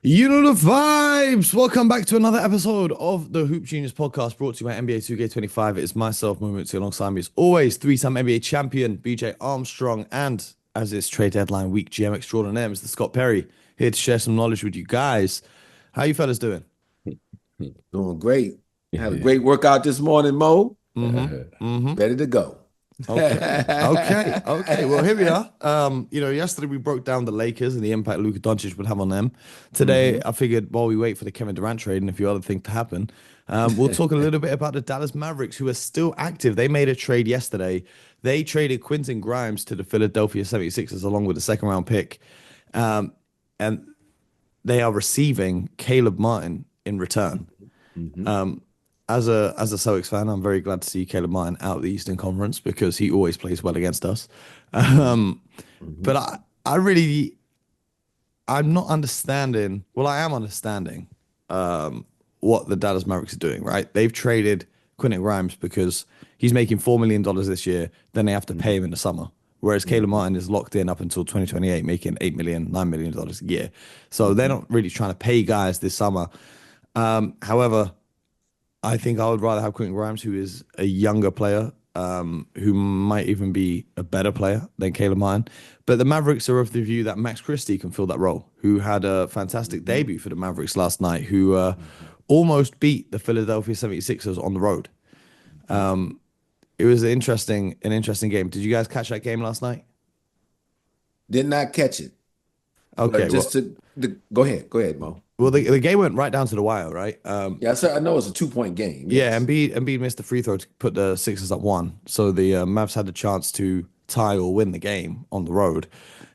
You know the vibes. Welcome back to another episode of the Hoop Genius podcast brought to you by NBA 2K25. It's myself, Mo Mooncey, alongside me as always, three-time NBA champion BJ Armstrong, and as it's trade deadline week, GM extraordinaire, Mr. Scott Perry, here to share some knowledge with you guys. How you fellas doing? Doing great. Had a great workout this morning, Mo. Mm-hmm. Mm-hmm. Ready to go. Okay. Okay. Well, here we are. Yesterday we broke down the Lakers and the impact Luka Doncic would have on them. Today, I figured while we wait for the Kevin Durant trade and a few other things to happen, we'll talk a little bit about the Dallas Mavericks, who are still active. They made a trade yesterday. They traded Quentin Grimes to the Philadelphia 76ers along with a second round pick. And they are receiving Caleb Martin in return. As a Celtics fan, I'm very glad to see Caleb Martin out of the Eastern Conference because he always plays well against us. But I'm not understanding. Well, I am understanding what the Dallas Mavericks are doing. Right? They've traded Quentin Grimes because he's making $4 million this year. Then they have to pay him in the summer. Whereas Caleb Martin is locked in up until 2028, making $8 million, $9 million a year. So they're not really trying to pay guys this summer. However, I think I would rather have Quentin Grimes, who is a younger player, who might even be a better player than Caleb Martin. But the Mavericks are of the view that Max Christie can fill that role, who had a fantastic debut for the Mavericks last night, who almost beat the Philadelphia 76ers on the road. It was an interesting game. Did you guys catch that game last night? Did not catch it. Okay, But just go ahead, Mo. well, the game went right down to the wire, right? Yeah, I know it's a 2-point game. Yeah, Yes. Embiid missed the free throw to put the Sixers up one, so the Mavs had the chance to tie or win the game on the road.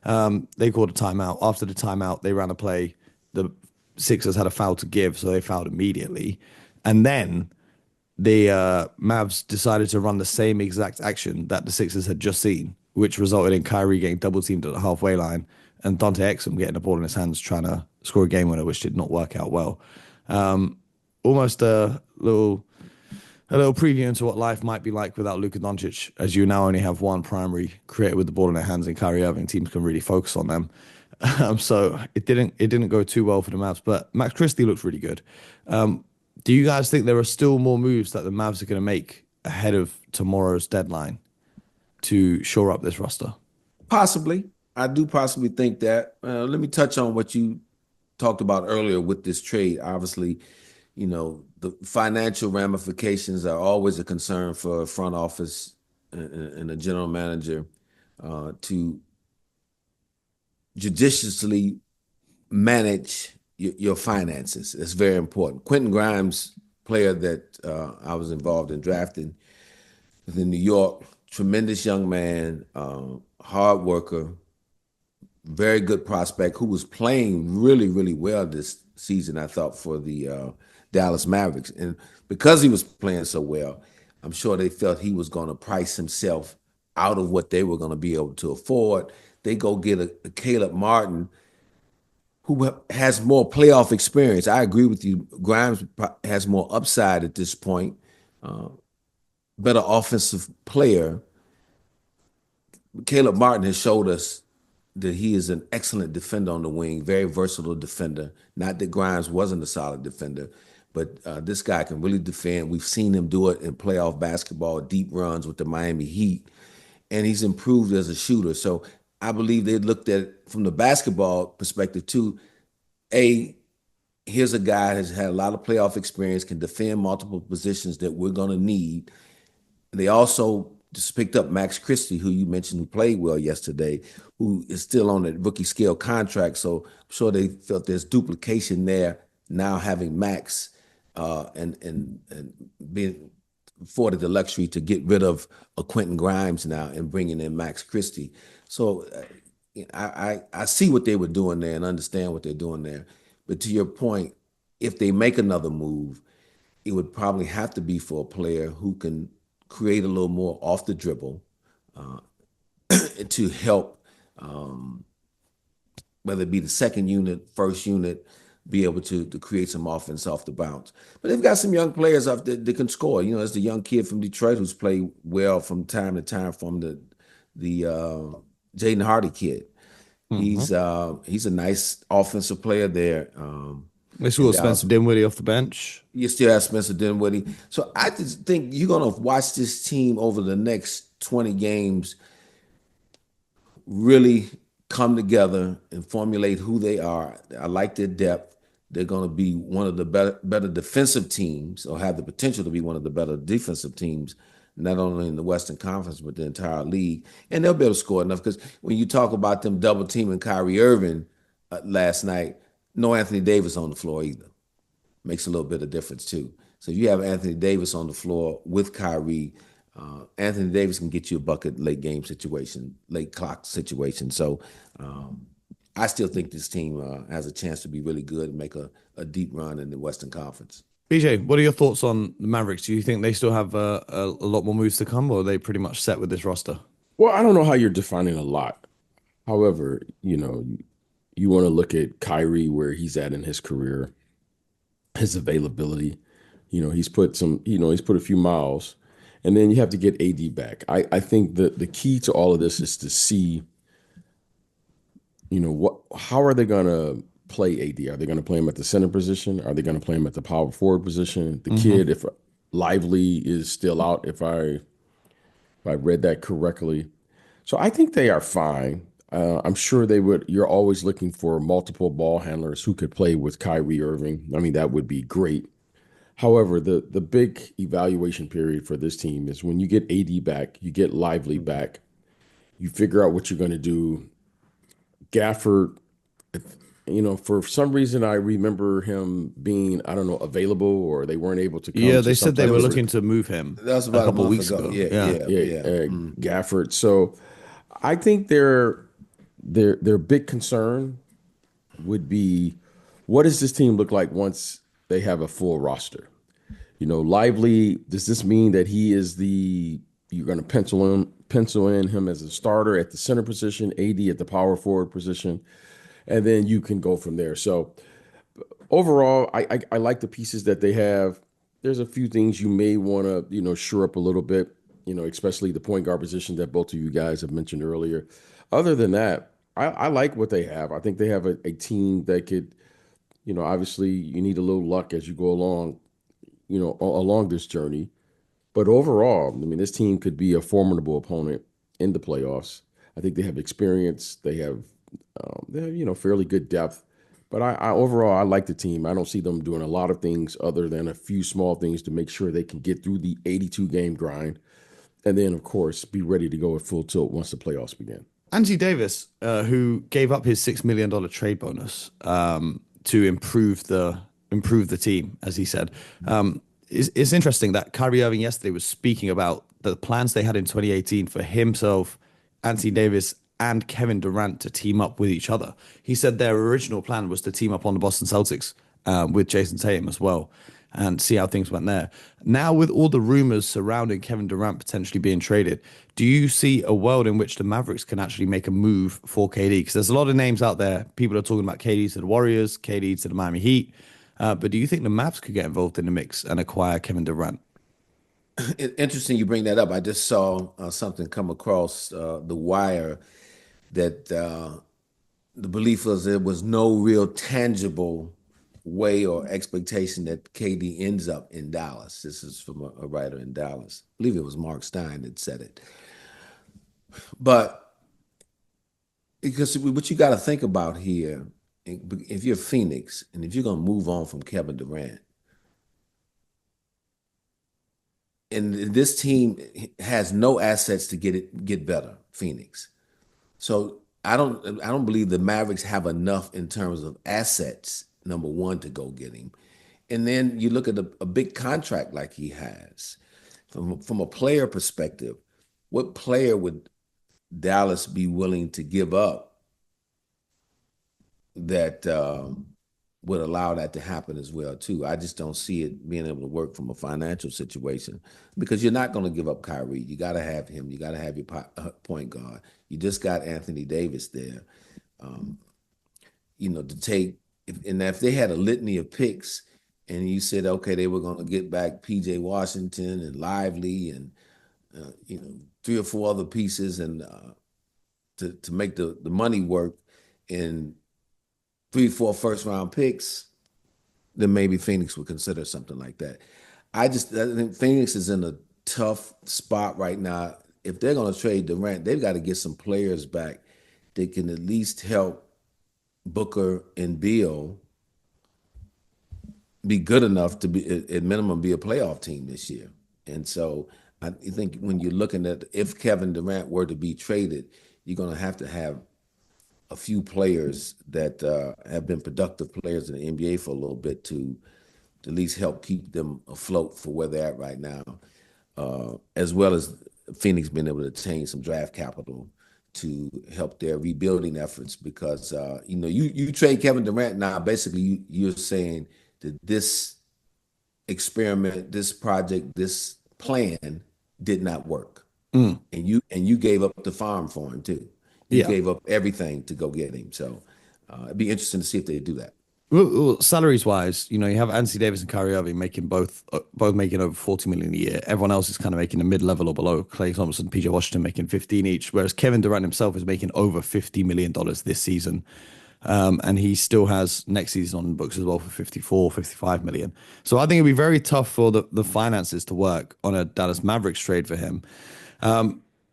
They called a timeout. After the timeout, they ran a play. The Sixers had a foul to give, so they fouled immediately, and then the Mavs decided to run the same exact action that the Sixers had just seen, which resulted in Kyrie getting double teamed at the halfway line and Dante Exum getting the ball in his hands trying to score a game winner, which did not work out well. Almost a little preview into what life might be like without Luka Doncic, as you now only have one primary creator with the ball in their hands in Kyrie Irving. Teams can really focus on them. So it didn't go too well for the Mavs, but Max Christie looks really good. Do you guys think there are still more moves that the Mavs are going to make ahead of tomorrow's deadline to shore up this roster? Possibly. I do possibly think that. Let me touch on what you talked about earlier with this trade. Obviously, the financial ramifications are always a concern for a front office and a general manager to judiciously manage your finances. It's very important. Quentin Grimes, player that I was involved in drafting within New York, tremendous young man, hard worker, very good prospect who was playing really, really well this season, I thought, for the Dallas Mavericks. And because he was playing so well, I'm sure they felt he was going to price himself out of what they were going to be able to afford. They go get a Caleb Martin who has more playoff experience. I agree with you. Grimes has more upside at this point, better offensive player. Caleb Martin has showed us that he is an excellent defender on the wing, very versatile defender. Not that Grimes wasn't a solid defender, but this guy can really defend. We've seen him do it in playoff basketball, deep runs with the Miami Heat, and he's improved as a shooter. So I believe they looked at it from the basketball perspective too. Here's a guy that's had a lot of playoff experience, can defend multiple positions that we're going to need. They also just picked up Max Christie, who you mentioned, who played well yesterday, who is still on a rookie scale contract. So I'm sure they felt there's duplication there now having Max and being afforded the luxury to get rid of a Quentin Grimes now and bringing in Max Christie. So I see what they were doing there and understand what they're doing there. But to your point, if they make another move, it would probably have to be for a player who can create a little more off the dribble to help, whether it be the second unit, first unit, be able to create some offense off the bounce. But they've got some young players off that can score. There's the young kid from Detroit who's played well from time to time from the Jaden Hardy kid. He's a nice offensive player there. They still In got Spencer Dallas, Dinwiddie off the bench. you still have Spencer Dinwiddie. So I just think you're gonna watch this team over the next 20 games really come together and formulate who they are. I like their depth. They're going to be one of the better defensive teams, or have the potential to be one of the better defensive teams, not only in the Western Conference but the entire league. And they'll be able to score enough, because when you talk about them double teaming Kyrie Irving last night, no Anthony Davis on the floor either. Makes a little bit of difference too. So if you have Anthony Davis on the floor with Kyrie, Anthony Davis can get you a bucket late game situation, late clock situation. So I still think this team has a chance to be really good and make a deep run in the Western Conference. BJ, what are your thoughts on the Mavericks? Do you think they still have a lot more moves to come, or are they pretty much set with this roster? Well, I don't know how you're defining a lot. However, you want to look at Kyrie where he's at in his career, his availability. He's put a few miles, and then you have to get AD back. I think the key to all of this is to see, how are they going to play AD? Are they going to play him at the center position? Are they going to play him at the power forward position? The kid, if Lively is still out, if I read that correctly. So I think they are fine. I'm sure they would. You're always looking for multiple ball handlers who could play with Kyrie Irving. I mean, that would be great. However, the big evaluation period for this team is when you get AD back, you get Lively back, you figure out what you're going to do. Gafford, for some reason, I remember him being, I don't know, available, or they weren't able to come Yeah, to they some said they type were of looking to move him That was a about a couple month weeks ago. ago. Yeah. Gafford. So I think their big concern would be, what does this team look like once they have a full roster? Lively, does this mean that you're going to pencil in him as a starter at the center position, AD at the power forward position, and then you can go from there. So overall, I like the pieces that they have. There's a few things you may want to, shore up a little bit, especially the point guard position that both of you guys have mentioned earlier. Other than that, I like what they have. I think they have a team that could, obviously you need a little luck as you go along, along this journey. But overall, I mean, this team could be a formidable opponent in the playoffs. I think they have experience. They have fairly good depth. But I overall, I like the team. I don't see them doing a lot of things other than a few small things to make sure they can get through the 82 game grind, and then of course be ready to go at full tilt once the playoffs begin. Anthony Davis, who gave up his $6 million trade bonus to improve the team, as he said. It's interesting that Kyrie Irving yesterday was speaking about the plans they had in 2018 for himself, Anthony Davis, and Kevin Durant to team up with each other. He said their original plan was to team up on the Boston Celtics with Jason Tatum as well, and see how things went there. Now, with all the rumors surrounding Kevin Durant potentially being traded, do you see a world in which the Mavericks can actually make a move for KD? Because there's a lot of names out there. People are talking about KD to the Warriors, KD to the Miami Heat. But do you think the Mavs could get involved in the mix and acquire Kevin Durant? Interesting you bring that up. I just saw something come across the wire that the belief was there was no real tangible way or expectation that KD ends up in Dallas. This is from a writer in Dallas. I believe it was Mark Stein that said it. But because what you got to think about here, if you're Phoenix and if you're going to move on from Kevin Durant, and this team has no assets to get better, Phoenix. So I don't believe the Mavericks have enough in terms of assets, number one, to go get him. And then you look at a big contract like he has. From a player perspective, what player would Dallas be willing to give up that would allow that to happen as well too? I just don't see it being able to work from a financial situation, because you're not going to give up Kyrie. You got to have him. You got to have your point guard. You just got Anthony Davis there. To take if they had a litany of picks and you said, okay, they were going to get back PJ Washington and Lively and 3 or 4 other pieces and to make the money work, in 3, 4 first-round picks, then maybe Phoenix would consider something like that. I think Phoenix is in a tough spot right now. If they're going to trade Durant, they've got to get some players back that can at least help Booker and Beal be good enough to be, at minimum, be a playoff team this year. And so I think when you're looking at if Kevin Durant were to be traded, you're going to have a few players that have been productive players in the NBA for a little bit to at least help keep them afloat for where they're at right now, as well as Phoenix being able to obtain some draft capital to help their rebuilding efforts. Because you trade Kevin Durant now, basically you're saying that this experiment, this project, this plan did not work, and you gave up the farm for him too. You gave up everything to go get him. So it'd be interesting to see if they do that. Well, salaries wise, you have Anthony Davis and Kyrie Irving making both making over 40 million a year. Everyone else is kind of making a mid-level or below. Klay Thompson, PJ Washington making 15 each, whereas Kevin Durant himself is making over $50 million this season. And he still has next season on the books as well for 54, 55 million. So I think it'd be very tough for the finances to work on a Dallas Mavericks trade for him.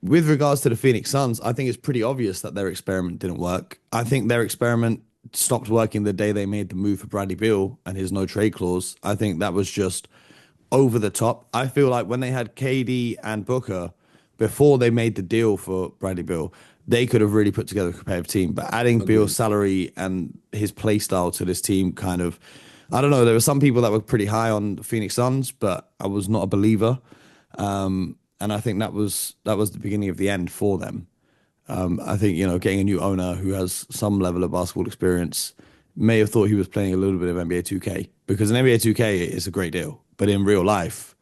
With regards to the Phoenix Suns, I think it's pretty obvious that their experiment didn't work. I think their experiment stopped working the day they made the move for Bradley Beal and his no trade clause. I think that was just over the top. I feel like when they had KD and Booker before they made the deal for Bradley Beal, they could have really put together a competitive team. But adding Beal's salary and his play style to this team kind of, I don't know, there were some people that were pretty high on the Phoenix Suns, but I was not a believer. And I think that was the beginning of the end for them. I think, getting a new owner who has some level of basketball experience may have thought he was playing a little bit of NBA 2K, because an NBA 2K is a great deal. But in real life,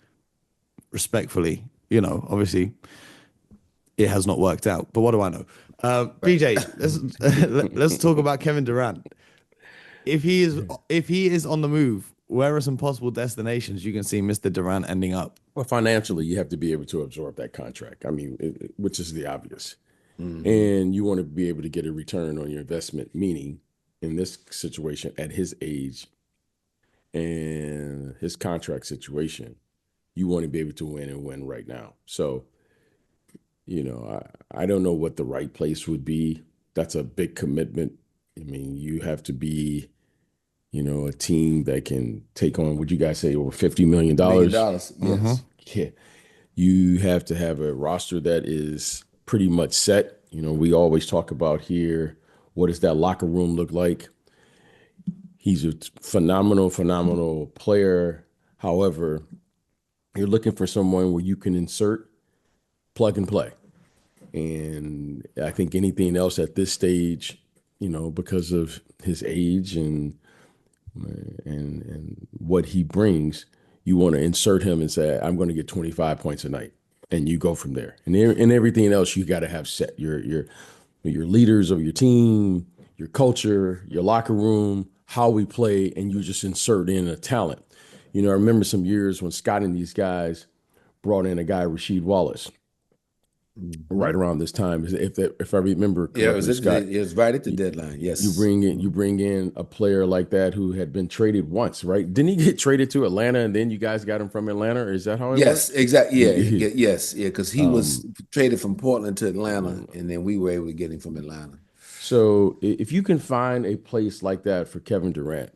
respectfully, obviously it has not worked out. But what do I know? BJ, let's talk about Kevin Durant. If he is on the move, where are some possible destinations you can see Mr. Durant ending up? Well, financially, you have to be able to absorb that contract. I mean, which is the obvious. And you want to be able to get a return on your investment, meaning in this situation at his age and his contract situation, you want to be able to win and win right now. So, I don't know what the right place would be. That's a big commitment. I mean, you have to be, a team that can take on, would you guys say, over $50 million? Yes. Yeah. You have to have a roster that is pretty much set. We always talk about here, what does that locker room look like? He's a phenomenal player. However, you're looking for someone where you can insert, plug and play. And I think anything else at this stage, because of his age and what he brings, you want to insert him and say, I'm going to get 25 points a night. And you go from there. And everything else you got to have set. Your leaders of your team, your culture, your locker room, how we play, and you just insert in a talent. I remember some years when Scott and these guys brought in a guy, Rasheed Wallace, right around this time. If I remember correctly, it was right at the deadline. Yes. You bring in a player like that who had been traded once, right? Didn't he get traded to Atlanta and then you guys got him from Atlanta? Or is that how it Yes, worked? exactly. Yeah, yes, because he was traded from Portland to Atlanta, and then we were able to get him from Atlanta. So if you can find a place like that for Kevin Durant,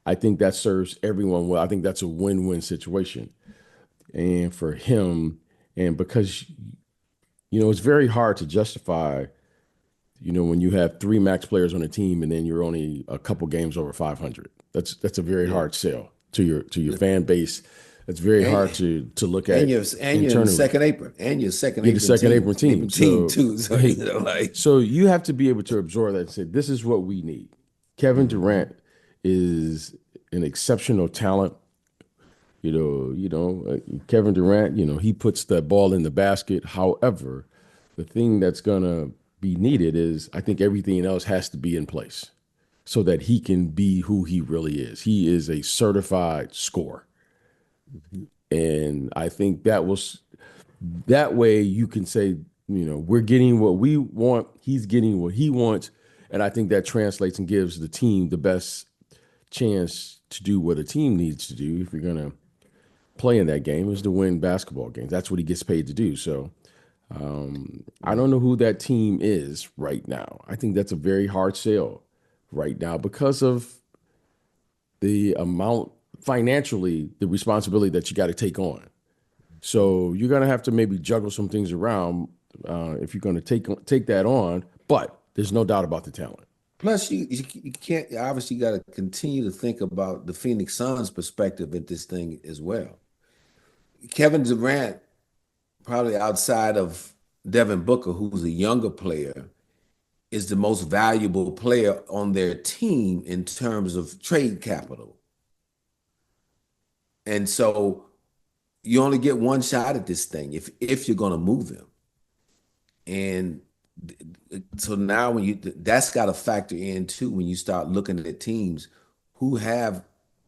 I think that serves everyone well. I think that's a win-win situation. And for him, and because, it's very hard to justify, when you have 3 max players on a team and then you're only a couple games over 500. That's a very hard sell to your fan base. It's very hard to look at. And you're in the second apron. And you're second apron team. Too. So you have to be able to absorb that and say, this is what we need. Kevin Durant is an exceptional talent. Kevin Durant, he puts that ball in the basket. However, the thing that's going to be needed is, I think everything else has to be in place so that he can be who he really is. He is a certified scorer. And I think that way you can say We're getting what we want. He's getting what he wants. And I think that translates and gives the team the best chance to do what a team needs to do if you're going to play in that game is to win basketball games. That's what he gets paid to do. So I don't know who that team is right now. I think that's a very hard sell right now because of the amount financially, the responsibility that you got to take on. So you're going to have to maybe juggle some things around if you're going to take that on. But there's no doubt about the talent. Plus, you can't obviously got to continue to think about the Phoenix Suns' perspective at this thing as well. Kevin Durant, probably outside of Devin Booker, who's a younger player, is the most valuable player on their team in terms of trade capital. And so you only get one shot at this thing if you're going to move him. And so now that's got to factor in too when you start looking at teams who have,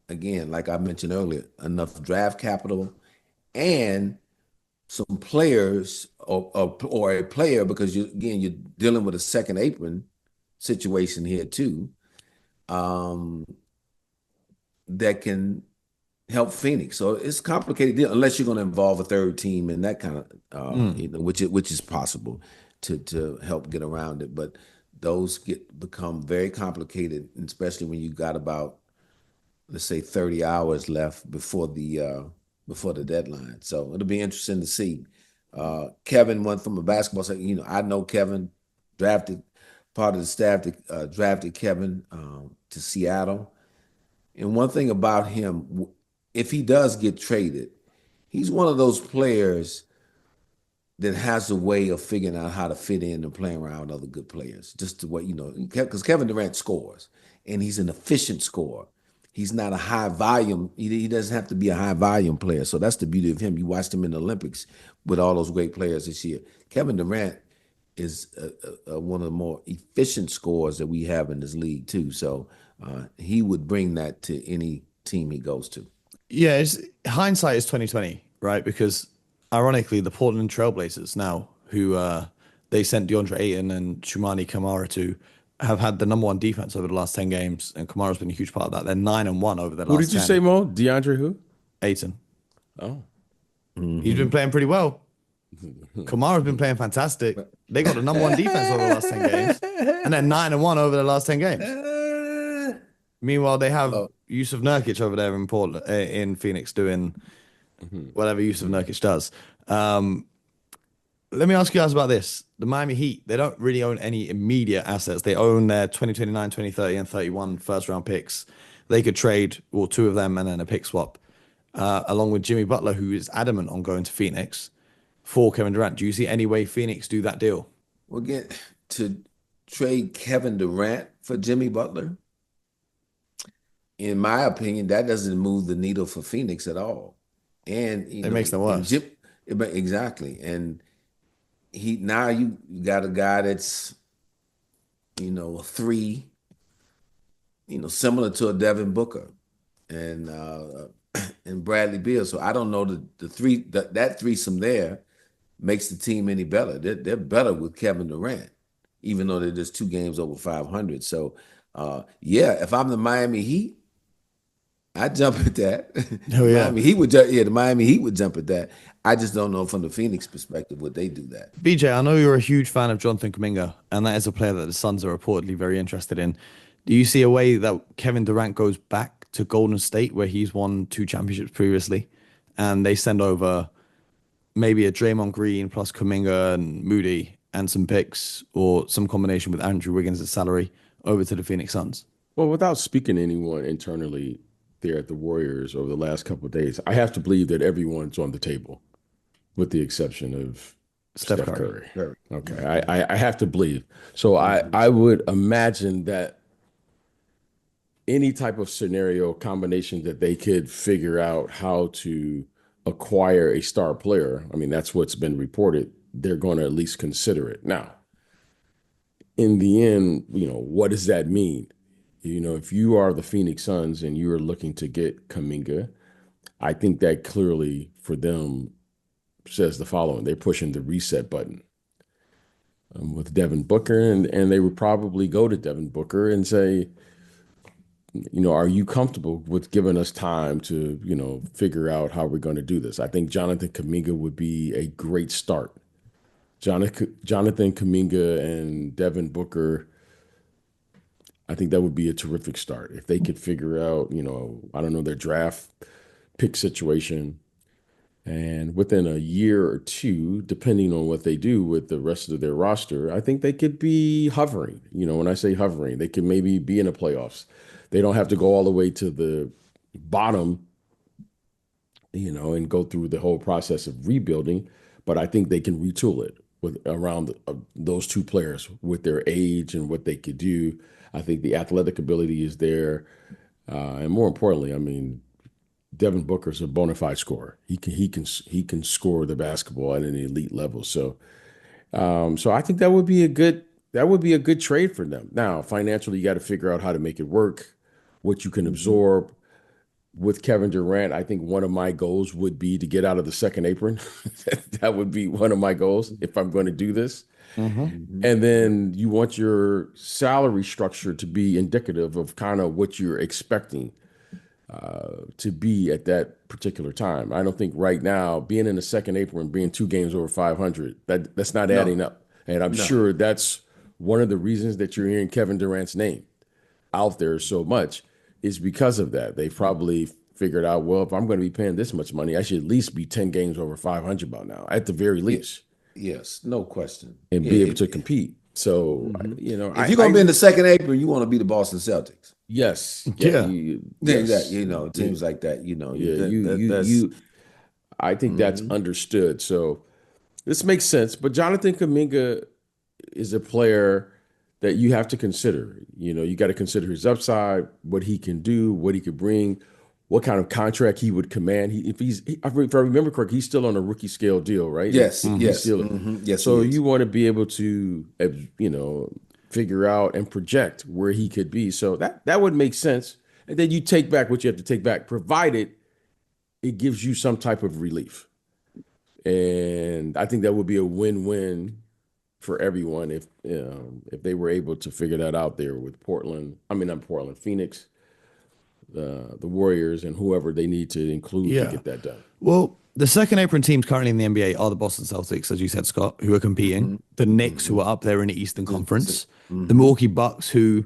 again, like I mentioned earlier, enough draft capital and some players or a player, because you're dealing with a second apron situation here too, that can help Phoenix. So it's a complicated deal unless you're going to involve a third team and that kind of, which is possible to help get around it. But those become very complicated, especially when you got about, let's say, 30 hours left before the deadline. So it'll be interesting to see. Kevin went from a basketball side. I know Kevin drafted part of the staff that drafted Kevin to Seattle. And one thing about him, if he does get traded, he's one of those players that has a way of figuring out how to fit in and playing around with other good players. Just the way, because Kevin Durant scores, and he's an efficient scorer. He's not a high volume. He doesn't have to be a high volume player. So that's the beauty of him. You watched him in the Olympics with all those great players this year. Kevin Durant is one of the more efficient scorers that we have in this league too. So he would bring that to any team he goes to. Yeah, hindsight is 2020, right? Because ironically, the Portland Trailblazers now, who they sent DeAndre Ayton and Shumani Kamara to, have had the number one defense over the last 10 games, and Kamara's been a huge part of that. They're 9-1 over the last 10. Who did you say, Mo? DeAndre who? Ayton. Oh. He's been playing pretty well. Kamara's been playing fantastic. They got the number one defense over the last 10 games, and they're 9-1 over the last 10 games. Meanwhile, they have Yusuf Nurkic over there in Portland, in Phoenix, doing whatever Yusuf Nurkic does. Let me ask you guys about this. The Miami Heat, they don't really own any immediate assets. They own their 2029, 2030, and 31 first-round picks. They could trade, well, two of them and then a pick swap, along with Jimmy Butler, who is adamant on going to Phoenix for Kevin Durant. Do you see any way Phoenix do that deal? Well, again, to trade Kevin Durant for Jimmy Butler, in my opinion, that doesn't move the needle for Phoenix at all. And it makes them worse. Exactly. And now you got a guy that's, a three, similar to a Devin Booker and Bradley Beal. So I don't know that threesome there makes the team any better. They're better with Kevin Durant, even though they're just 2 games over 500. So if I'm the Miami Heat, I'd jump at that. Oh, yeah. The Miami Heat would jump at that. I just don't know from the Phoenix perspective would they do that. BJ, I know you're a huge fan of Jonathan Kuminga, and that is a player that the Suns are reportedly very interested in. Do you see a way that Kevin Durant goes back to Golden State, where he's won 2 championships previously, and they send over maybe a Draymond Green plus Kuminga and Moody and some picks, or some combination with Andrew Wiggins' salary over to the Phoenix Suns? Well, without speaking to anyone internally there at the Warriors over the last couple of days, I have to believe that everyone's on the table, with the exception of Steph Curry. Okay, I have to believe. So I would imagine that any type of scenario combination that they could figure out how to acquire a star player, I mean, that's what's been reported, they're going to at least consider it. Now, in the end, what does that mean? If you are the Phoenix Suns and you're looking to get Kuminga, I think that clearly for them says the following. They're pushing the reset button. with Devin Booker, and they would probably go to Devin Booker and say, are you comfortable with giving us time to, figure out how we're going to do this? I think Jonathan Kuminga would be a great start. Jonathan Kuminga and Devin Booker, I think that would be a terrific start if they could figure out, I don't know, their draft pick situation. And within a year or two, depending on what they do with the rest of their roster, I think they could be hovering. When I say hovering, they could maybe be in the playoffs. They don't have to go all the way to the bottom, and go through the whole process of rebuilding. But I think they can retool it with around those two players with their age and what they could do. I think the athletic ability is there. And more importantly, I mean, Devin Booker's a bona fide scorer. He can score the basketball at an elite level. So I think that would be a good trade for them. Now, financially, you got to figure out how to make it work, what you can absorb. With Kevin Durant, I think one of my goals would be to get out of the second apron. That would be one of my goals if I'm going to do this. And then you want your salary structure to be indicative of kind of what you're expecting to be at that particular time. I don't think right now being in the second apron, being 2 games over 500, that's not adding up. And I'm sure that's one of the reasons that you're hearing Kevin Durant's name out there so much is because of that. They probably figured out, well, if I'm going to be paying this much money, I should at least be 10 games over 500 by now, at the very least. Yes, no question. And be able to compete. So, if you're going to be in the second apron, you want to be the Boston Celtics. Yes. That, teams like that, I think that's understood. So this makes sense. But Jonathan Kuminga is a player that you have to consider. You got to consider his upside, what he can do, what he could bring, what kind of contract he would command. If I remember correctly, he's still on a rookie scale deal, right? Yes, yes. Yes. So you want to be able to, figure out and project where he could be. So that would make sense. And then you take back what you have to take back, provided it gives you some type of relief. And I think that would be a win-win for everyone if they were able to figure that out there with Phoenix, the Warriors, and whoever they need to include to get that done. Well, the second apron teams currently in the NBA are the Boston Celtics, as you said, Scott, who are competing. The Knicks, who are up there in the Eastern Conference. The Milwaukee Bucks, who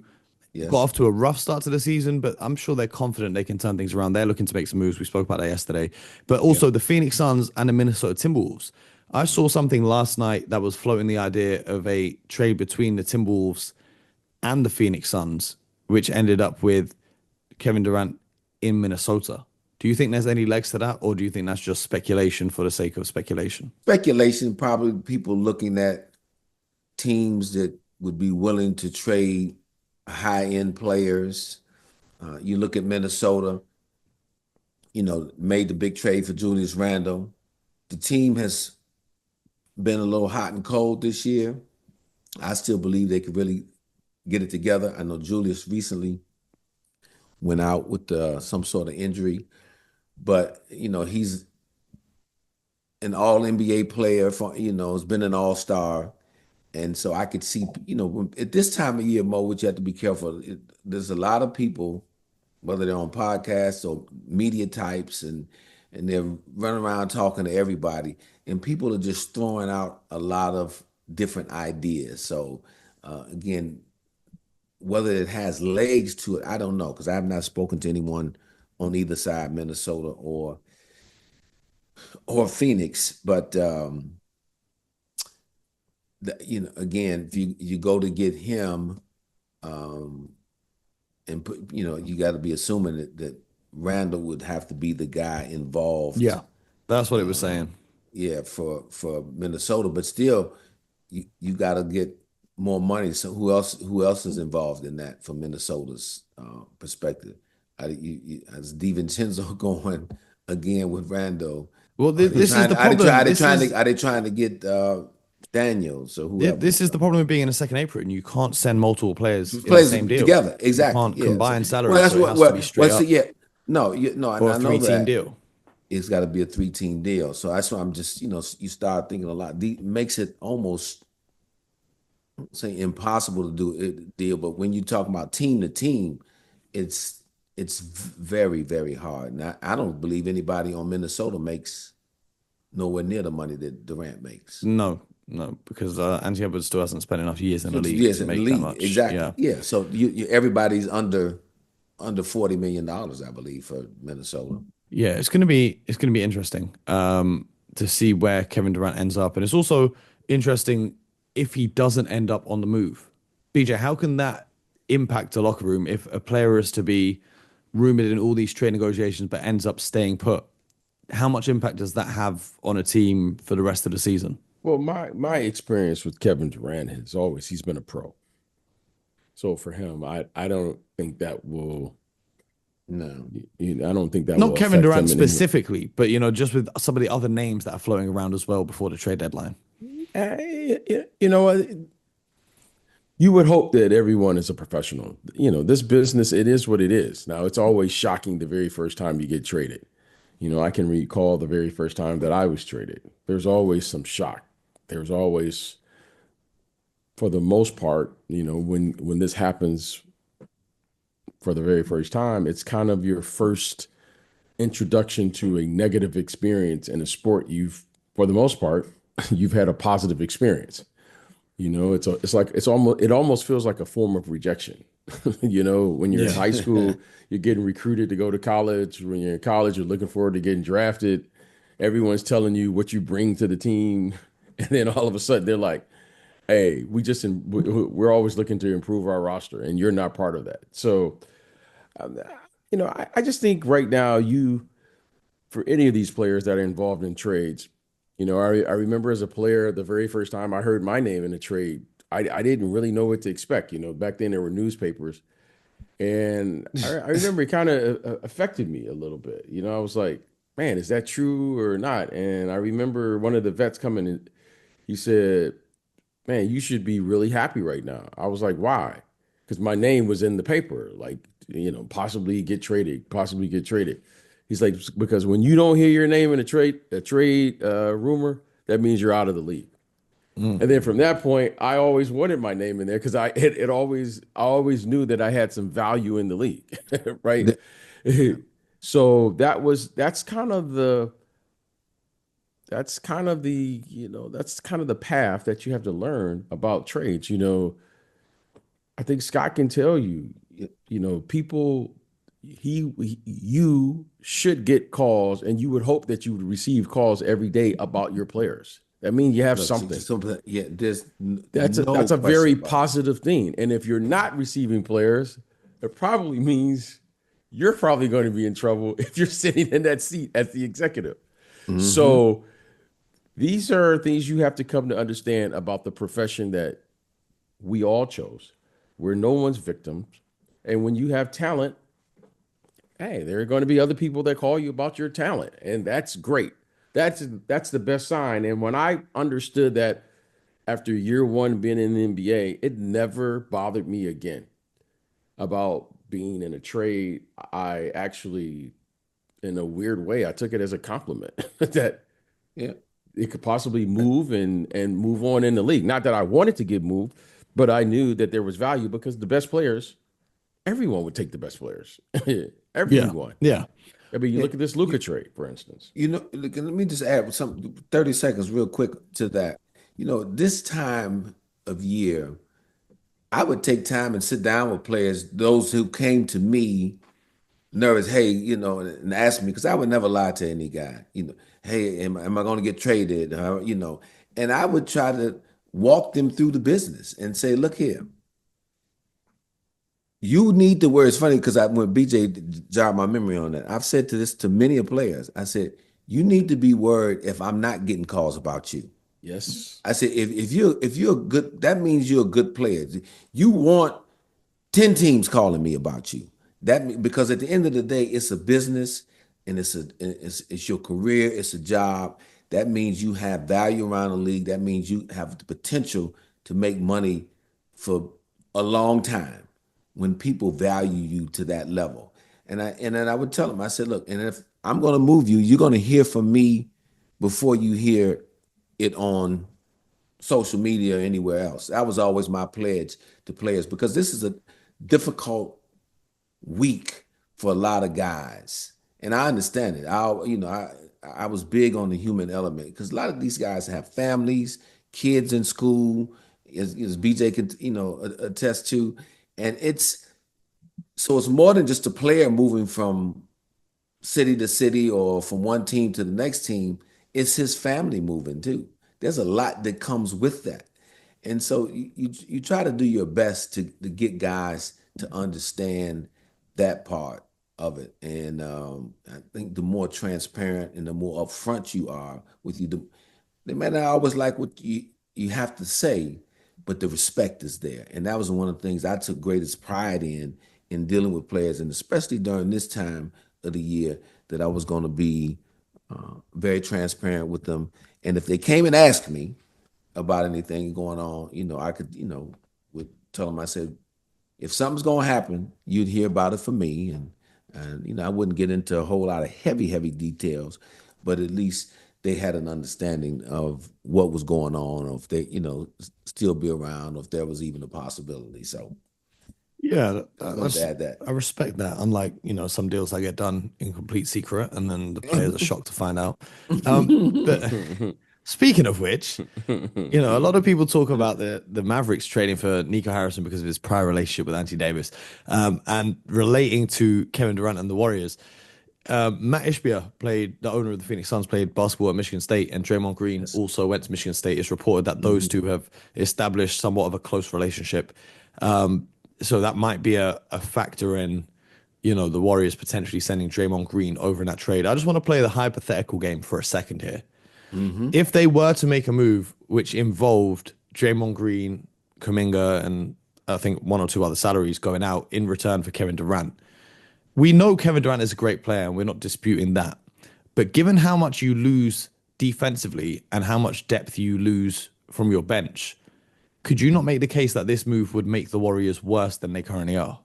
got off to a rough start to the season, but I'm sure they're confident they can turn things around. They're looking to make some moves. We spoke about that yesterday. But also the Phoenix Suns and the Minnesota Timberwolves. I saw something last night that was floating the idea of a trade between the Timberwolves and the Phoenix Suns, which ended up with Kevin Durant in Minnesota. Do you think there's any legs to that, or do you think that's just speculation for the sake of speculation? Speculation, probably people looking at teams that would be willing to trade high-end players. You look at Minnesota, made the big trade for Julius Randle. The team has been a little hot and cold this year. I still believe they could really get it together. I know Julius recently went out with some sort of injury, but he's an all NBA player has been an all-star. And so I could see, at this time of year, Mo, which you have to be careful. There's a lot of people, whether they're on podcasts or media types, and they're running around talking to everybody, and people are just throwing out a lot of different ideas. So again, whether it has legs to it, I don't know, because I have not spoken to anyone on either side, Minnesota or Phoenix. But again, if you go to get him, and put, you got to be assuming that Randall would have to be the guy involved. Yeah, that's what it was saying. Yeah, for Minnesota, but still, you got to get more money. So who else is involved in that from Minnesota's perspective? Is DiVincenzo going again with Randall? Well, this is the problem. Are they trying to get Daniels or whoever? This is the problem with being in a second apron. You can't send multiple players in the same deal together. Exactly. You can't combine salaries. Well, that's so it has to be straight up. Yeah. No, I know that. 3-team deal. It's got to be a 3-team deal. So that's why I'm just, you start thinking a lot. Makes it almost say impossible to do it deal, but when you talk about team to team, it's very, very hard. And I don't believe anybody on Minnesota makes nowhere near the money that Durant makes. No, no, because Anthony Edwards still hasn't spent enough years in the league Yes, to in the make that league, much. exactly. Yeah. Yeah, so everybody's under $40 million, I believe, for Minnesota. Yeah, it's gonna be interesting to see where Kevin Durant ends up, and it's also interesting if he doesn't end up on the move. BJ, how can that impact the locker room if a player is to be rumored in all these trade negotiations but ends up staying put? How much impact does that have on a team for the rest of the season? Well, my experience with Kevin Durant has always he's been a pro. So for him, I don't think that will No. I don't think that Not will Kevin affect Durant him in any. specifically, but just with some of the other names that are floating around as well before the trade deadline. You know what? You would hope that everyone is a professional. This business, it is what it is. Now, it's always shocking the very first time you get traded. I can recall the very first time that I was traded. There's always some shock. There's always, for the most part, when this happens for the very first time, it's kind of your first introduction to a negative experience in a sport for the most part, you've had a positive experience. It almost feels like a form of rejection. When you're in high school, you're getting recruited to go to college. When you're in college, you're looking forward to getting drafted. Everyone's telling you what you bring to the team, and then all of a sudden they're like, "Hey, we're always looking to improve our roster, and you're not part of that." So, um, I just think right now for any of these players that are involved in trades, I remember as a player, the very first time I heard my name in a trade, I didn't really know what to expect. Back then there were newspapers, and I remember it kind of affected me a little bit. I was like, man, is that true or not? And I remember one of the vets coming in, he said, man, you should be really happy right now. I was like, why? Because my name was in the paper, like, possibly get traded, possibly get traded. He's like, because when you don't hear your name in a trade rumor, that means you're out of the league. Mm. And then from that point, I always wanted my name in there because I always knew that I had some value in the league, right? The- So that's kind of the path that you have to learn about trades. I think Scott can tell you, people, you should get calls, and you would hope that you would receive calls every day about your players. That means you have Look, something. yeah, there's That's a, no that's a question very about it. positive thing. And if you're not receiving players, it probably means you're probably going to be in trouble if you're sitting in that seat as the executive. Mm-hmm. So these are things you have to come to understand about the profession that we all chose. We're no one's victims. And when you have talent, hey, there are going to be other people that call you about your talent, and that's great. That's the best sign. And when I understood that after year one being in the NBA, it never bothered me again about being in a trade. I actually, in a weird way, I took it as a compliment that Yeah. it could possibly move and move on in the league. Not that I wanted to get moved, but I knew that there was value because the best players, everyone would take the best players. Yeah. Everyone. Yeah. I mean, you Yeah. look at this Luka trade, for instance. Look, let me just add some 30 seconds real quick to that. This time of year, I would take time and sit down with players, those who came to me nervous, hey, and ask me, because I would never lie to any guy, hey, am I going to get traded? And I would try to walk them through the business and say, look here, you need to worry. It's funny because when BJ jogged my memory on that, I've said to many players, I said, you need to be worried if I'm not getting calls about you. Yes. I said, if you're a good, that means you're a good player. You want 10 teams calling me about you. Because at the end of the day, it's a business, and it's your career, it's a job. That means you have value around the league. That means you have the potential to make money for a long time when people value you to that level. And then I would tell them, I said, look, and if I'm going to move you, you're going to hear from me before you hear it on social media or anywhere else. That was always my pledge to players because this is a difficult week for a lot of guys, and I understand it. I was big on the human element because a lot of these guys have families, kids in school, as BJ can attest to, and it's more than just a player moving from city to city or from one team to the next team. It's his family moving too. There's a lot that comes with that. And so you try to do your best to get guys to understand that part of it. And I think the more transparent and the more upfront you are with they may not always like what you have to say, but the respect is there. And that was one of the things I took greatest pride in dealing with players, and especially during this time of the year, that I was going to be very transparent with them. And if they came and asked me about anything going on, I could, would tell them, I said, if something's going to happen, you'd hear about it from me. And I wouldn't get into a whole lot of heavy details, but at least they had an understanding of what was going on, or if they, still be around, or if there was even a possibility. So Yeah, I wanted to add that. I respect that. Unlike, some deals that get done in complete secret and then the players are shocked to find out. But speaking of which, a lot of people talk about the Mavericks trading for Nico Harrison because of his prior relationship with Anthony Davis, and relating to Kevin Durant and the Warriors. Matt Ishbia the owner of the Phoenix Suns, played basketball at Michigan State, and Draymond Green also went to Michigan State. It's reported that those two have established somewhat of a close relationship. So that might be a factor in, the Warriors potentially sending Draymond Green over in that trade. I just want to play the hypothetical game for a second here. If they were to make a move which involved Draymond Green, Kuminga, and I think one or two other salaries going out in return for Kevin Durant, we know Kevin Durant is a great player and we're not disputing that. But given how much you lose defensively and how much depth you lose from your bench, could you not make the case that this move would make the Warriors worse than they currently are?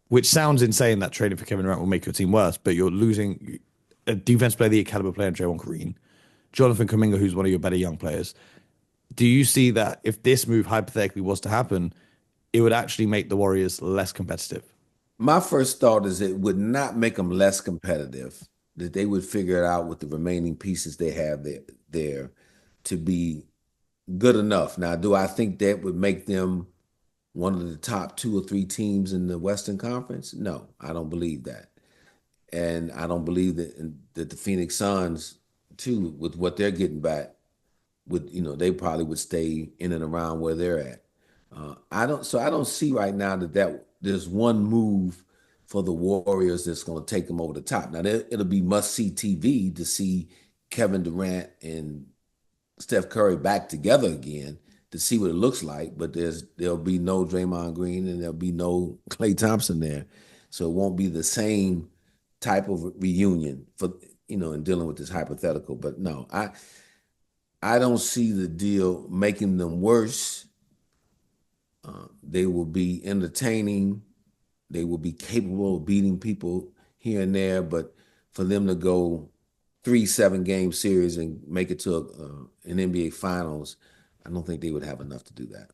Which sounds insane, that trading for Kevin Durant will make your team worse, but you're losing a defense player, the caliber player, Draymond Green, Jonathan Kuminga, who's one of your better young players. Do you see that if this move hypothetically was to happen, it would actually make the Warriors less competitive? My first thought is it would not make them less competitive, that they would figure it out with the remaining pieces they have there to be good enough. Now, do I think that would make them one of the top 2 or 3 teams in the Western Conference? No, I don't believe that. And I don't believe that the Phoenix Suns, too, with what they're getting back, they probably would stay in and around where they're at. I don't see right now that there's one move for the Warriors that's going to take them over the top. Now, it'll be must-see TV to see Kevin Durant and Steph Curry back together again to see what it looks like, but there'll be no Draymond Green and there'll be no Klay Thompson there. So it won't be the same type of reunion for, in dealing with this hypothetical. But no, I don't see the deal making them worse. They will be entertaining. They will be capable of beating people here and there, but for them to go 3 7-game series and make it to an NBA Finals, I don't think they would have enough to do that.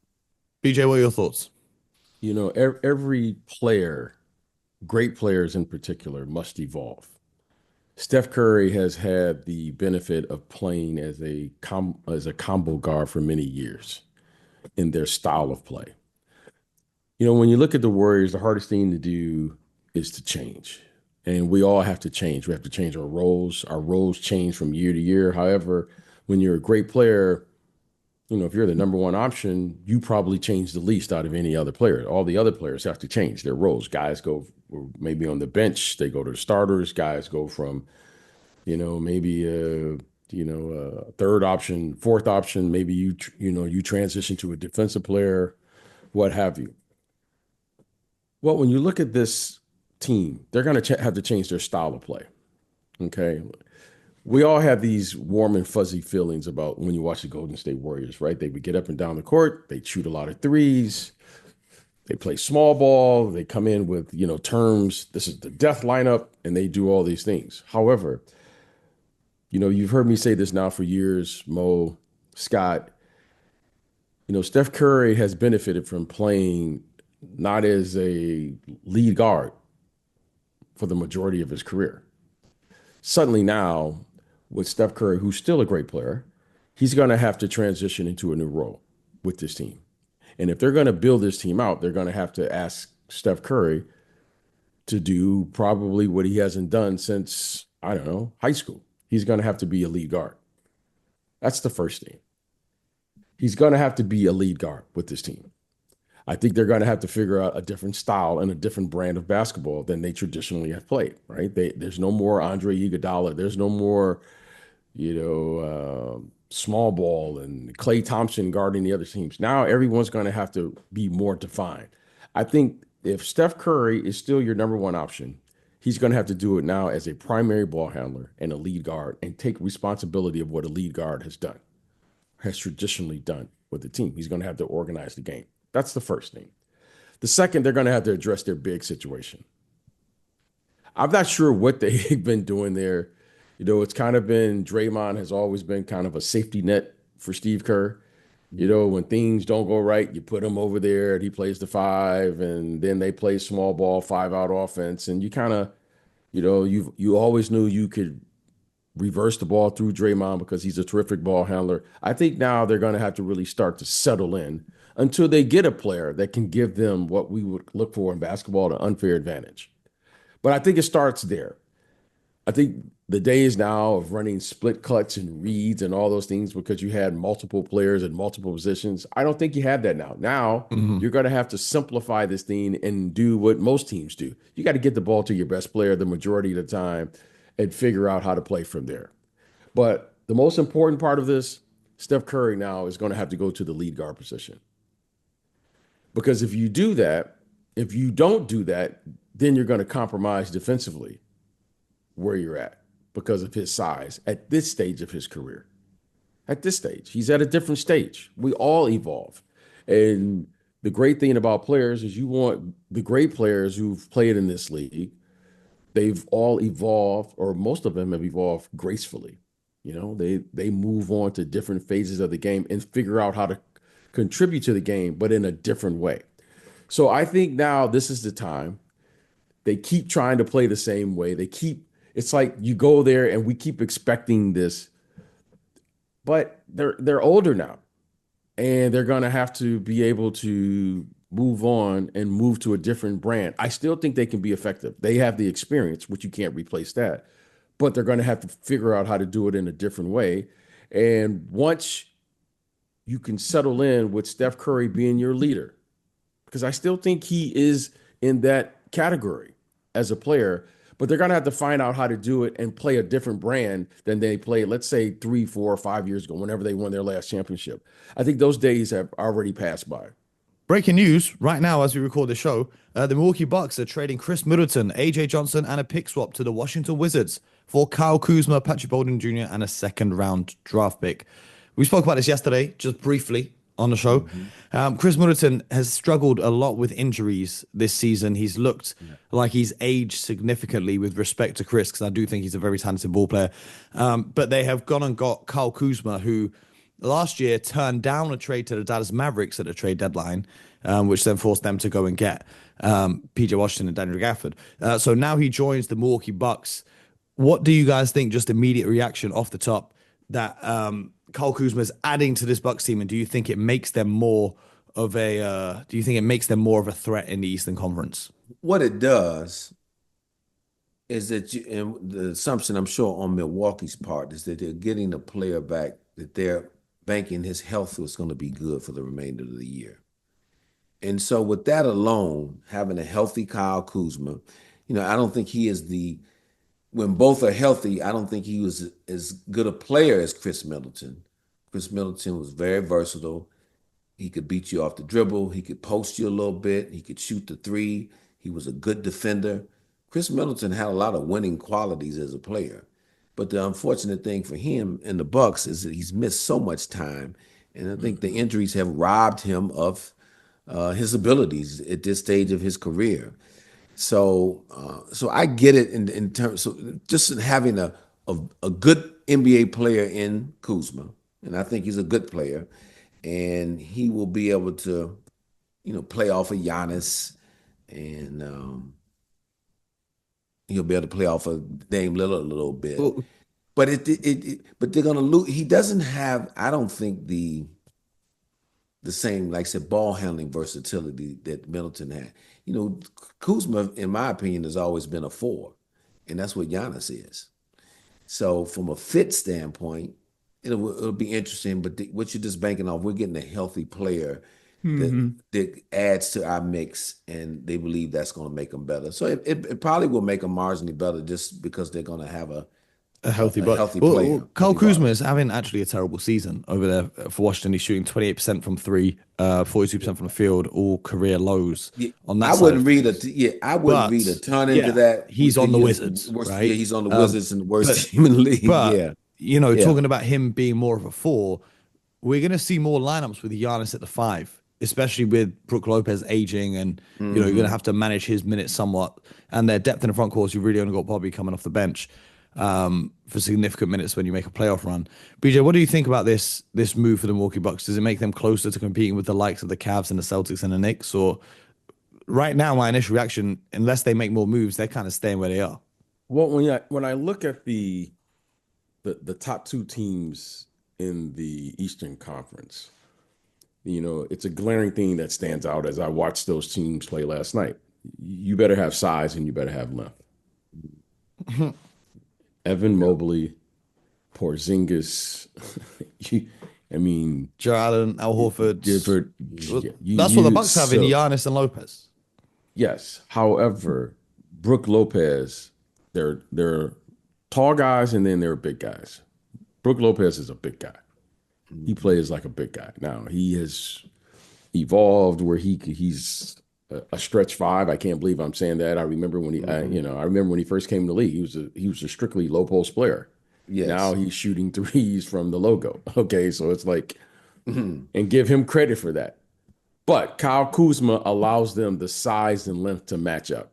BJ, what are your thoughts? Every player, great players in particular, must evolve. Steph Curry has had the benefit of playing as a combo guard for many years in their style of play. When you look at the Warriors, the hardest thing to do is to change. And we all have to change. We have to change our roles. Our roles change from year to year. However, when you're a great player, if you're the number one option, you probably change the least out of any other player. All the other players have to change their roles. Guys go maybe on the bench, they go to the starters. Guys go from, maybe a third option, fourth option. Maybe you transition to a defensive player, what have you. Well, when you look at this team, they're going to have to change their style of play. Okay. We all have these warm and fuzzy feelings about when you watch the Golden State Warriors, right? They would get up and down the court. They shoot a lot of threes. They play small ball. They come in with, terms. This is the death lineup, and they do all these things. However, you've heard me say this now for years, Mo, Scott, Steph Curry has benefited from playing not as a lead guard for the majority of his career. Suddenly now, with Steph Curry, who's still a great player, he's going to have to transition into a new role with this team. And if they're going to build this team out, they're going to have to ask Steph Curry to do probably what he hasn't done since, I don't know, high school. He's going to have to be a lead guard. That's the first thing. He's going to have to be a lead guard with this team. I think they're going to have to figure out a different style and a different brand of basketball than they traditionally have played, right? There's no more Andre Iguodala. There's no more, small ball and Klay Thompson guarding the other teams. Now everyone's going to have to be more defined. I think if Steph Curry is still your number one option, he's going to have to do it now as a primary ball handler and a lead guard and take responsibility of what a lead guard has traditionally done with the team. He's going to have to organize the game. That's the first thing. The second, they're going to have to address their big situation. I'm not sure what they've been doing there. It's kind of been Draymond has always been kind of a safety net for Steve Kerr. When things don't go right, you put him over there and he plays the five, and then they play small ball, 5-out offense. And you kind of, you always knew you could reverse the ball through Draymond because he's a terrific ball handler. I think now they're going to have to really start to settle in until they get a player that can give them what we would look for in basketball, an unfair advantage. But I think it starts there. I think the days now of running split cuts and reads and all those things because you had multiple players at multiple positions, I don't think you have that now. Now you're going to have to simplify this thing and do what most teams do. You got to get the ball to your best player the majority of the time and figure out how to play from there. But the most important part of this, Steph Curry now is going to have to go to the lead guard position. Because if you don't do that, then you're going to compromise defensively where you're at because of his size at this stage of his career. At this stage, he's at a different stage. We all evolve. And the great thing about players is you want the great players who've played in this league. They've all evolved, or most of them have evolved gracefully. They move on to different phases of the game and figure out how to contribute to the game, but in a different way. So I think now this is the time. They keep trying to play the same way. It's like you go there and we keep expecting this, but they're older now and they're going to have to be able to move on and move to a different brand. I still think they can be effective. They have the experience, which you can't replace that, but they're going to have to figure out how to do it in a different way. And once you can settle in with Steph Curry being your leader, because I still think he is in that category as a player, but they're going to have to find out how to do it and play a different brand than they played, let's say 3, 4, or 5 years ago, whenever they won their last championship. I think those days have already passed by. Breaking news right now as we record the show, the Milwaukee Bucks are trading Khris Middleton, AJ Johnson, and a pick swap to the Washington Wizards for Kyle Kuzma, Patrick Baldwin Jr., and a second-round draft pick. We spoke about this yesterday, just briefly on the show. Khris Middleton has struggled a lot with injuries this season. He's looked like he's aged significantly with respect to Khris, because I do think he's a very talented ball player. But they have gone and got Kyle Kuzma, who last year turned down a trade to the Dallas Mavericks at the trade deadline, which then forced them to go and get PJ Washington and Daniel Gafford. So now he joins the Milwaukee Bucks. What do you guys think, just immediate reaction off the top, that Kyle Kuzma is adding to this Bucks team, and do you think it makes them more of a threat in the Eastern Conference? What it does is that and the assumption I'm sure on Milwaukee's part is that they're getting a player back that they're banking his health was going to be good for the remainder of the year. And so with that alone, having a healthy Kyle Kuzma, I don't think he is when both are healthy, I don't think he was as good a player as Khris Middleton. Khris Middleton was very versatile. He could beat you off the dribble. He could post you a little bit. He could shoot the three. He was a good defender. Khris Middleton had a lot of winning qualities as a player. But the unfortunate thing for him in the Bucks is that he's missed so much time. And I think the injuries have robbed him of his abilities at this stage of his career. So I get it in terms of just having a good NBA player in Kuzma, and I think he's a good player, and he will be able to, play off of Giannis, and he'll be able to play off of Dame Lillard a little bit. Well, But but they're gonna lose. He doesn't have, I don't think, the same, like I said, ball handling versatility that Middleton had. Kuzma, in my opinion, has always been a four, and that's what Giannis is. So from a fit standpoint, it'll be interesting. But what you're just banking off, we're getting a healthy player that adds to our mix, and they believe that's going to make them better. So it probably will make them marginally better just because they're going to have a healthy a but healthy well, player. well, Kyle healthy Kuzma body. is having actually a terrible season over there for Washington. He's shooting 28% from three, 42% from the field, all career lows Yeah, on that I side wouldn't of read things. I wouldn't But read a ton into yeah, that. he's on the Wizards, Worst, yeah, right? he's on the Wizards and the worst But team in the league. but Yeah, yeah. talking about him being more of a four, we're gonna see more lineups with Giannis at the five, especially with Brook Lopez aging, and you're gonna have to manage his minutes somewhat. And their depth in the front courts, you really only got Bobby coming off the bench for significant minutes when you make a playoff run. BJ, what do you think about this move for the Milwaukee Bucks? Does it make them closer to competing with the likes of the Cavs and the Celtics and the Knicks? Or right now, my initial reaction, unless they make more moves, they're kind of staying where they are. Well, when I look at the top two teams in the Eastern Conference, it's a glaring thing that stands out as I watched those teams play last night. You better have size and you better have length. Evan Mobley, Porzingis. I mean, Joe Allen, Al Horford. Gifford. Well, You, that's what the you Bucks have in so Giannis and Lopez. yes. However, Brook Lopez, they're tall guys and then they're big guys. Brook Lopez is a big guy. He plays like a big guy. Now he has evolved where he's a stretch five. I can't believe I'm saying that. I remember when I remember when he first came in the league. He was a strictly low post player. Now Yes. he's shooting threes from the logo. Okay, so it's like, and give him credit for that. But Kyle Kuzma allows them the size and length to match up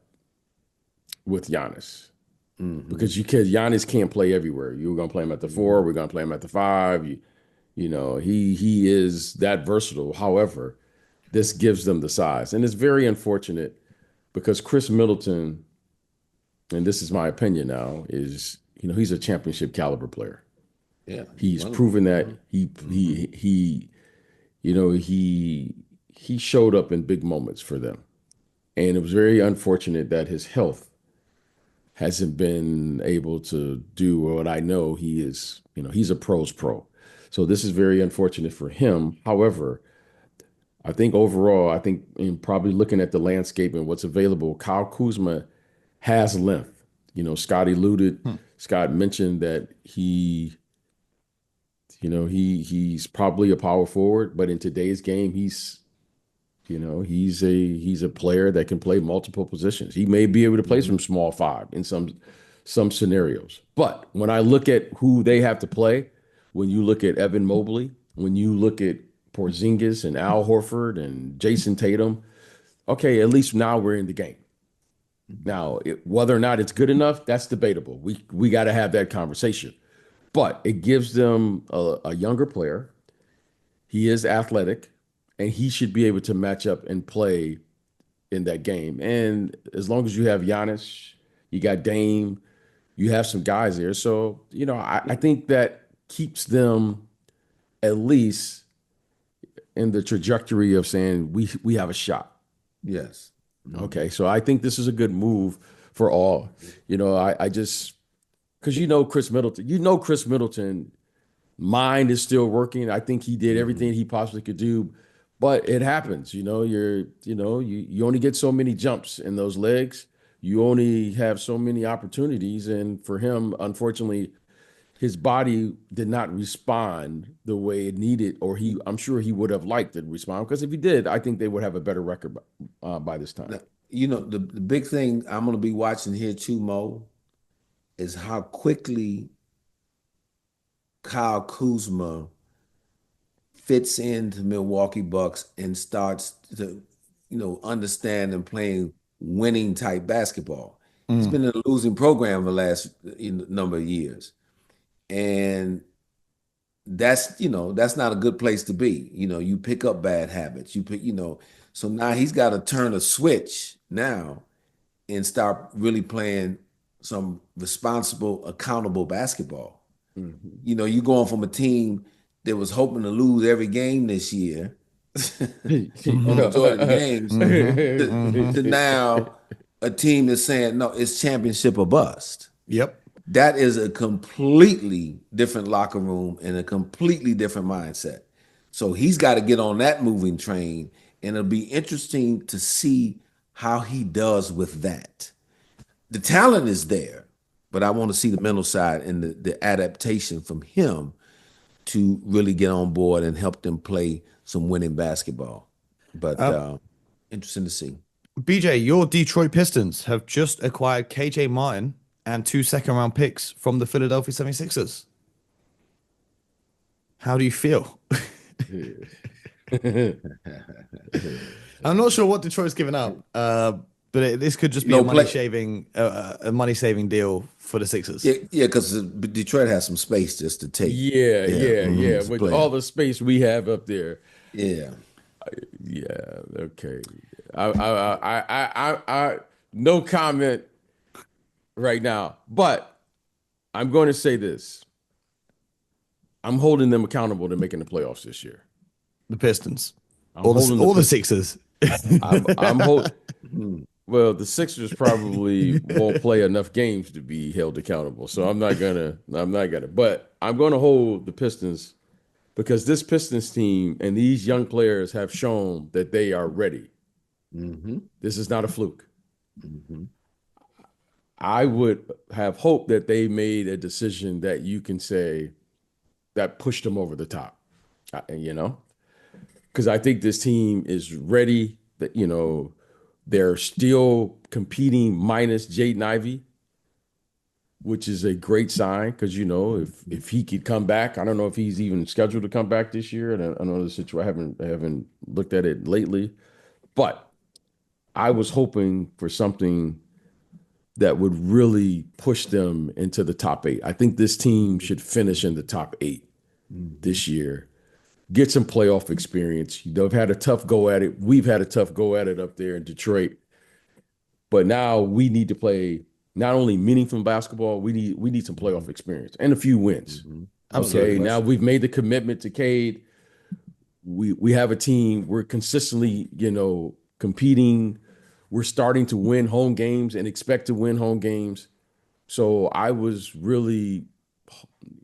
with Giannis. Because Giannis can't play everywhere. You're gonna play him at the four, we're gonna play him at the five. He is that versatile. However, this gives them the size. And it's very unfortunate because Khris Middleton, and this is my opinion now, is he's a championship caliber player. Yeah. He's proven that he showed up in big moments for them. And it was very unfortunate that his health hasn't been able to do what I know he is. He's a pro's pro. So this is very unfortunate for him. However, I think overall, in probably looking at the landscape and what's available, Kyle Kuzma has length. Scott mentioned that he's probably a power forward, but in today's game, he's a player that can play multiple positions. He may be able to play some small five in some scenarios. But when I look at who they have to play, when you look at Evan Mobley, when you look at Porzingis and Al Horford and Jason Tatum, okay, at least now we're in the game. Now, whether or not it's good enough, that's debatable. We got to have that conversation. But it gives them a younger player. He is athletic, and he should be able to match up and play in that game. And as long as you have Giannis, you got Dame, you have some guys there. So, I think that keeps them at least in the trajectory of saying we have a shot. Yes. Okay, so I think this is a good move for all. I just because Khris Middleton mind is still working. I think he did everything he possibly could do, but it happens. You only get so many jumps in those legs. You only have so many opportunities, and for him, unfortunately, his body did not respond the way it needed, or I'm sure he would have liked it to respond. Because if he did, I think they would have a better record by this time. Now, the big thing I'm going to be watching here too, Mo, is how quickly Kyle Kuzma fits into Milwaukee Bucks and starts to, understand and playing winning type basketball. He's been in a losing program the last number of years. And that's not a good place to be. You pick up bad habits. So now he's got to turn a switch now and start really playing some responsible, accountable basketball. You're going from a team that was hoping to lose every game this year, or majority of the games, to now a team that's saying, no, it's championship or bust. Yep. That is a completely different locker room and a completely different mindset. So he's got to get on that moving train, and it'll be interesting to see how he does with that. The talent is there, but I want to see the mental side and the adaptation from him to really get on board and help them play some winning basketball. But interesting to see. BJ, your Detroit Pistons have just acquired KJ Martin and 2 second-round picks from the Philadelphia 76ers. How do you feel? I'm not sure what Detroit's given up, but this could just be a money-saving deal for the Sixers. Yeah, because Detroit has some space just to take. Yeah. With all the space we have up there. Yeah. Okay. I no comment right now, but I'm going to say this. I'm holding them accountable to making the playoffs this year. The Pistons. All the Sixers. I'm holding. Well, the Sixers probably won't play enough games to be held accountable. So I'm not gonna. But I'm gonna hold the Pistons because this Pistons team and these young players have shown that they are ready. This is not a fluke. I would have hoped that they made a decision that you can say that pushed them over the top, because I think this team is ready. That they're still competing minus Jaden Ivey, which is a great sign because if he could come back, I don't know if he's even scheduled to come back this year, and I know the situation. I haven't looked at it lately, but I was hoping for something that would really push them into the top 8. I think this team should finish in the top 8 this year, get some playoff experience. They've had a tough go at it. We've had a tough go at it up there in Detroit. But now we need to play not only meaningful basketball, we need some playoff experience and a few wins. Absolutely. Okay, now we've made the commitment to Cade. We have a team. We're consistently, competing. We're starting to win home games and expect to win home games. So I was really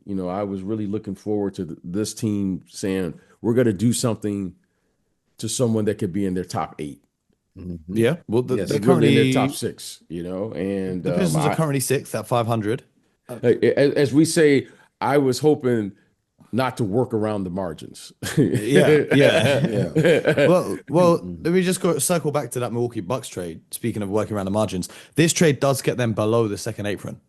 looking forward to this team saying we're going to do something to someone that could be in their top 8. Yeah, well, They're they're currently currently in their top 6. And the Pistons are currently 6th at 500. As we say, I was hoping not to work around the margins. Yeah. Well, let me just circle back to that Milwaukee Bucks trade. Speaking of working around the margins, this trade does get them below the second apron.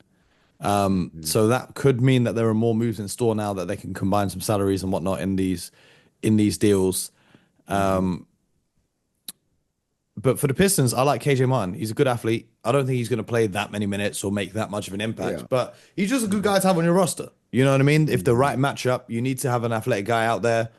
So that could mean that there are more moves in store now that they can combine some salaries and whatnot in these deals. But for the Pistons, I like KJ Martin. He's a good athlete. I don't think he's going to play that many minutes or make that much of an impact, but he's just a good guy to have on your roster. You know what I mean? If the right matchup, you need to have an athletic guy out there.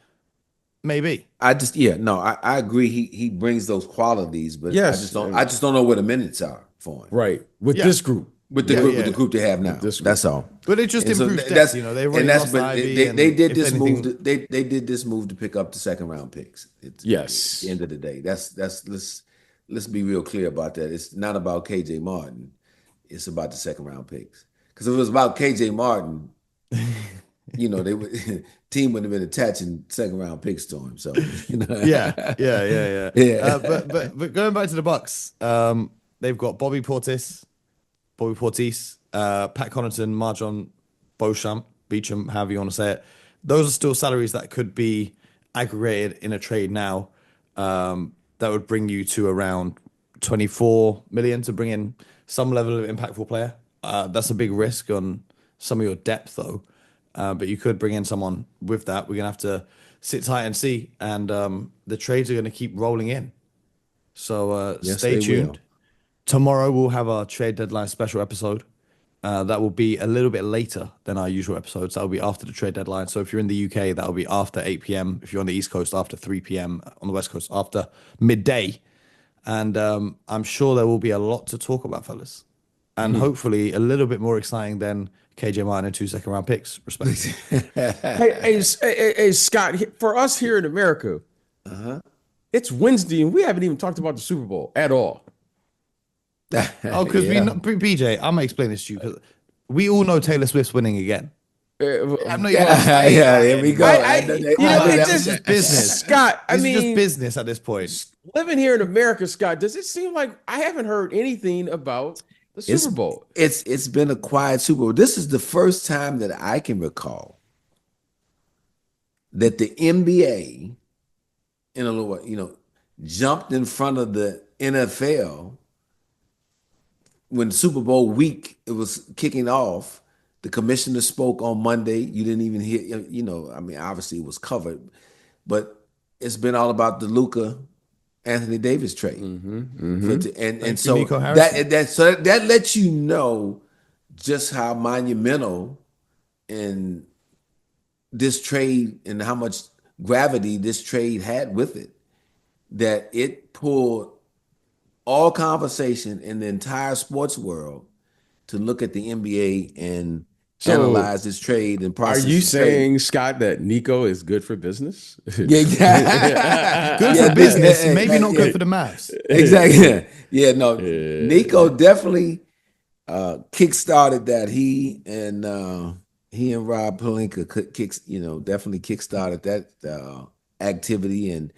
Maybe. I agree. He brings those qualities, but Yes. I just don't know where the minutes are for him. Right. With this group. With the group they have now. That's all. But it just And so improves that's- they already lost Ivy. they did if this anything- move. They did this move to pick up the second round picks. Yes. At the end of the day, let's be real clear about that. It's not about KJ Martin. It's about the second round picks. Because if it was about KJ Martin, they would team wouldn't have been attaching second round picks to him. So Yeah. Yeah. But going back to the Bucks, they've got Bobby Portis, Pat Connaughton, Marjon Beecham, however you want to say it. Those are still salaries that could be aggregated in a trade now. That would bring you to around 24 million to bring in some level of impactful player. That's a big risk on some of your depth, though. But you could bring in someone with that. We're going to have to sit tight and see. And the trades are going to keep rolling in. So Yes, stay they tuned. will. Tomorrow we'll have our trade deadline special episode. That will be a little bit later than our usual episodes. That will be after the trade deadline. So if you're in the UK, that will be after 8 p.m. If you're on the East Coast, after 3 p.m. On the West Coast, after midday. And I'm sure there will be a lot to talk about, fellas. And hopefully a little bit more exciting than KJ Martin and 2 second-round picks, respectively. Hey, Scott, for us here in America, it's Wednesday and we haven't even talked about the Super Bowl at all. Oh, because Yeah. BJ, I'm gonna explain this to you because we all know Taylor Swift's winning again. I'm not even Yeah, here we go. it's just business, Scott, This is just business at this point. living here in America, Scott, does it seem like I haven't heard anything about the Super Bowl? It's been a quiet Super Bowl. This is the first time that I can recall that the NBA, jumped in front of the NFL when Super Bowl week it was kicking off. The commissioner spoke on Monday. You didn't even hear, obviously it was covered, but it's been all about the Luka Anthony Davis trade. And so Nico Harrison. that lets you know just how monumental in this trade and how much gravity this trade had with it, that it pulled all conversation in the entire sports world to look at the NBA and analyze this trade and process. Are you this trade. saying, Scott, that Nico is good for business? Yeah. Good for business, maybe not good for the Mavs. Exactly. Yeah, no. Nico definitely kickstarted that. He and Rob Pelinka definitely kickstarted that activity and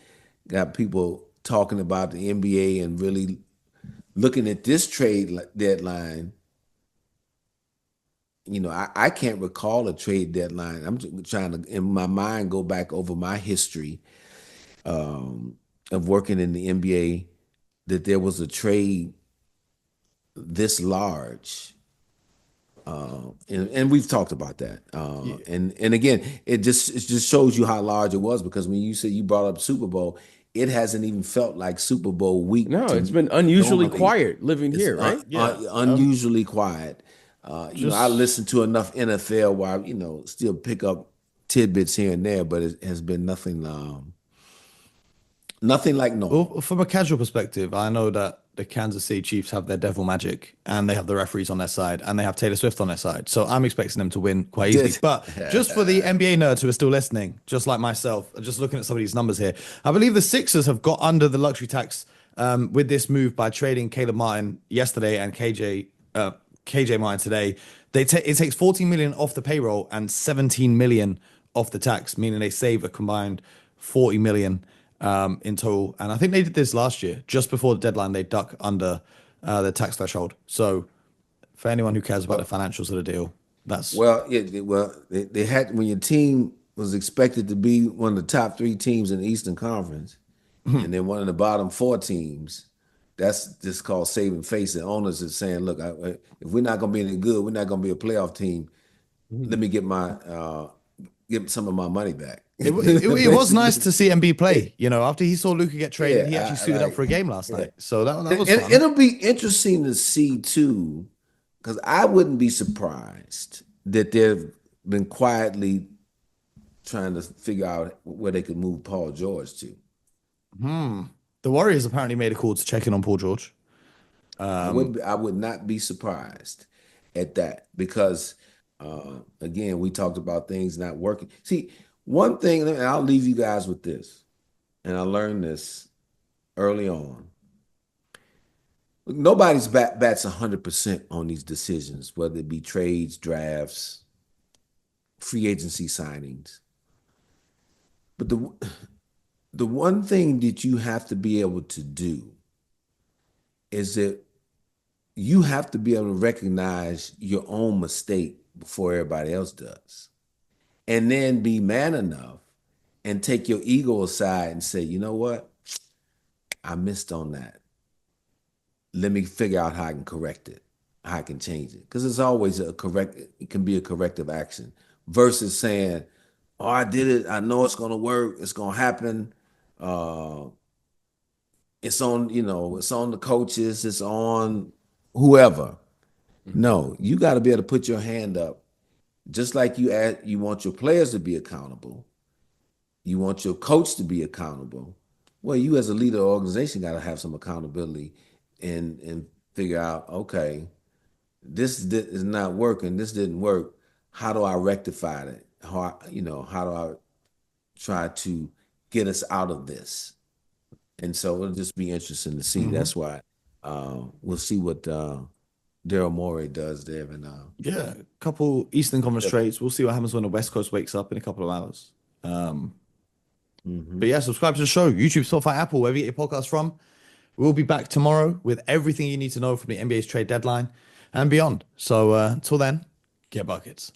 got people talking about the NBA and really looking at this trade deadline. I can't recall a trade deadline. I'm trying to, in my mind, go back over my history of working in the NBA, that there was a trade this large. And we've talked about that. And again, it just shows you how large it was, because when you said you brought up Super Bowl, it hasn't even felt like Super Bowl week. No, it's been unusually normally. quiet living here, right? Unusually quiet. I listen to enough NFL where I, still pick up tidbits here and there, but it has been nothing like normal. Well, from a casual perspective, I know that the Kansas City Chiefs have their devil magic and they have the referees on their side and they have Taylor Swift on their side. So I'm expecting them to win quite easily. But just for the NBA nerds who are still listening, just like myself, just looking at some of these numbers here, I believe the Sixers have got under the luxury tax with this move by trading Caleb Martin yesterday and KJ Martin today. It takes 14 million off the payroll and 17 million off the tax, meaning they save a combined 40 million in total. And I think they did this last year. Just before the deadline, they duck under the tax threshold. So for anyone who cares about the financials of the deal, that's... They had, when your team was expected to be one of the top 3 teams in the Eastern Conference, and then one of the bottom 4 teams, that's just called saving face. The owners is saying, look, if we're not going to be any good, we're not going to be a playoff team. Let me get some of my money back. It was nice to see MB play. After he saw Luka get traded, he actually suited up for a game last night. So that was fun. It'll be interesting to see too, because I wouldn't be surprised that they've been quietly trying to figure out where they could move Paul George to. The Warriors apparently made a call to check in on Paul George. I would not be surprised at that, because again, we talked about things not working. See, one thing, and I'll leave you guys with this, and I learned this early on. Nobody's bats 100% on these decisions, whether it be trades, drafts, free agency signings. But the one thing that you have to be able to do is that you have to be able to recognize your own mistake before everybody else does. And then be man enough and take your ego aside and say, you know what? I missed on that. Let me figure out how I can correct it, how I can change it. Because it's always it can be a corrective action versus saying, oh, I did it. I know it's going to work. It's going to happen. It's on, it's on the coaches. It's on whoever. No, you got to be able to put your hand up, just like you want your players to be accountable. You want your coach to be accountable. Well, you as a leader of the organization got to have some accountability and figure out, okay, is not working. This didn't work. How do I rectify it? How do I try to get us out of this? And so it'll just be interesting to see. That's why we'll see what Daryl Morey does there. And Yeah, a couple Eastern Conference trades. We'll see what happens when the West Coast wakes up in a couple of hours. But yeah, subscribe to the show, YouTube, Spotify, Apple, wherever you get your podcast from. We'll be back tomorrow with everything you need to know from the NBA's trade deadline and beyond. So until then, get buckets.